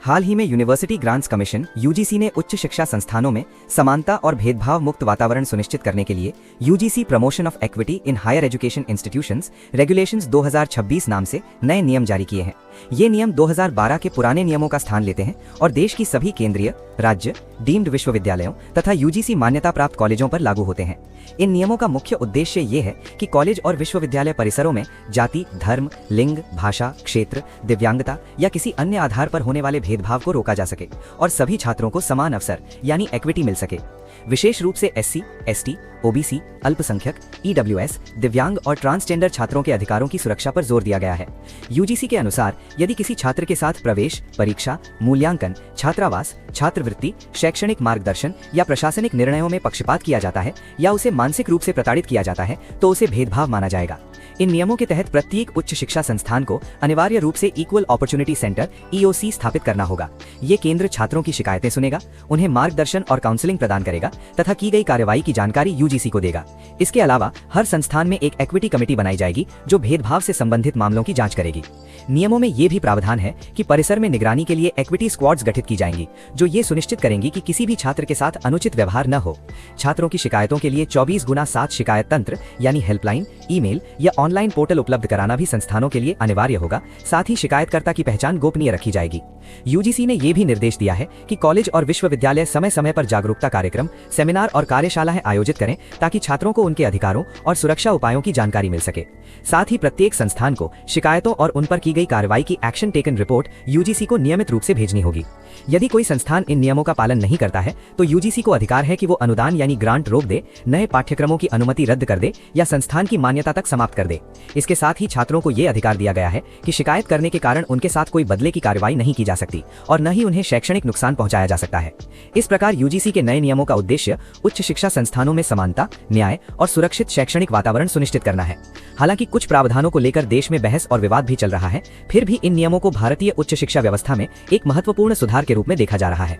हाल ही में university grants commission UGC ने उच्च शिक्षा संस्थानों में समानता और भेदभाव मुक्त वातावरण सुनिश्चित करने के लिए UGC promotion of equity in higher education institutions regulations 2026 नाम से नए नियम जारी किए हैं। ये नियम 2012 के पुराने नियमों का स्थान लेते हैं और देश की सभी केंद्रीय, राज्य, डीम्ड विश्वविद्यालयों तथा यूजीसी मान्यता प्राप्त कॉलेजों पर लागू होते हैं। इन नियमों का मुख्य उद्देश्य ये है कि कॉलेज और विश्वविद्यालय परिसरों में जाति, धर्म, लिंग, भाषा, क्षेत्र, दिव्यांगता या किसी अन्य आधार पर होने वाले भेदभाव को रोका जा सके और सभी छात्रों को समान अवसर यानी इक्विटी मिल सके। विशेष रूप से एससी, एसटी, ओबीसी, अल्पसंख्यक, ईडब्ल्यूएस, दिव्यांग और ट्रांसजेंडर छात्रों के अधिकारों की सुरक्षा पर जोर दिया गया है। यूजीसी के अनुसार यदि किसी छात्र के साथ प्रवेश, परीक्षा, मूल्यांकन, छात्रावास, छात्रवृत्ति, शैक्षणिक मार्गदर्शन या प्रशासनिक निर्णयों में पक्षपात किया जाता है या उसे मानसिक रूप से प्रताड़ित किया जाता है तो उसे भेदभाव माना जाएगा। इन नियमों के तहत प्रत्येक उच्च शिक्षा संस्थान को अनिवार्य रूप से इक्वल अपॉर्चुनिटी सेंटर (ईओसी) स्थापित करना होगा। ये केंद्र छात्रों की शिकायतें सुनेगा, उन्हें मार्गदर्शन और काउंसलिंग प्रदान करेगा तथा की गई कार्रवाई की जानकारी यूजीसी को देगा। इसके अलावा हर संस्थान में एक इक्विटी कमेटी बनाई जाएगी जो भेदभाव से संबंधित मामलों की जांच करेगी। नियमों में ये भी प्रावधान है कि परिसर में निगरानी के लिए इक्विटी स्क्वाड्स गठित की जाएंगी जो ये सुनिश्चित करेंगी कि किसी भी छात्र के साथ अनुचित व्यवहार न हो। छात्रों की शिकायतों के लिए 24x7 शिकायत तंत्र यानी हेल्पलाइन, ईमेल या ऑनलाइन पोर्टल उपलब्ध कराना भी संस्थानों के लिए अनिवार्य होगा। साथ ही शिकायतकर्ता की पहचान गोपनीय रखी जाएगी। यूजीसी ने यह भी निर्देश दिया है कि कॉलेज और विश्वविद्यालय समय समय पर जागरूकता कार्यक्रम, सेमिनार और कार्यशालाएं आयोजित करें ताकि छात्रों को उनके अधिकारों और सुरक्षा उपायों की जानकारी मिल सके। साथ ही प्रत्येक संस्थान को शिकायतों और उन पर की गई कार्रवाई की एक्शन टेकन रिपोर्ट यूजीसी को नियमित रूप से भेजनी होगी। यदि कोई संस्थान इन नियमों का पालन नहीं करता है तो यूजीसी को अधिकार है कि वो अनुदान यानी ग्रांट रोक दे, नए पाठ्यक्रमों की अनुमति रद्द कर दे या संस्थान की मान्यता तक समाप्त कर दे। इसके साथ ही छात्रों को यह अधिकार दिया गया है कि शिकायत करने के कारण उनके साथ कोई बदले की कार्रवाई नहीं की जा सकती और न ही उन्हें शैक्षणिक नुकसान पहुंचाया जा सकता है। इस प्रकार यूजीसी के नए नियमों का उद्देश्य उच्च शिक्षा संस्थानों में समानता, न्याय और सुरक्षित शैक्षणिक वातावरण सुनिश्चित करना है। हालांकि कुछ प्रावधानों को लेकर देश में बहस और विवाद भी चल रहा है, फिर भी इन नियमों को भारतीय उच्च शिक्षा व्यवस्था में एक महत्वपूर्ण सुधार के रूप में देखा जा रहा है।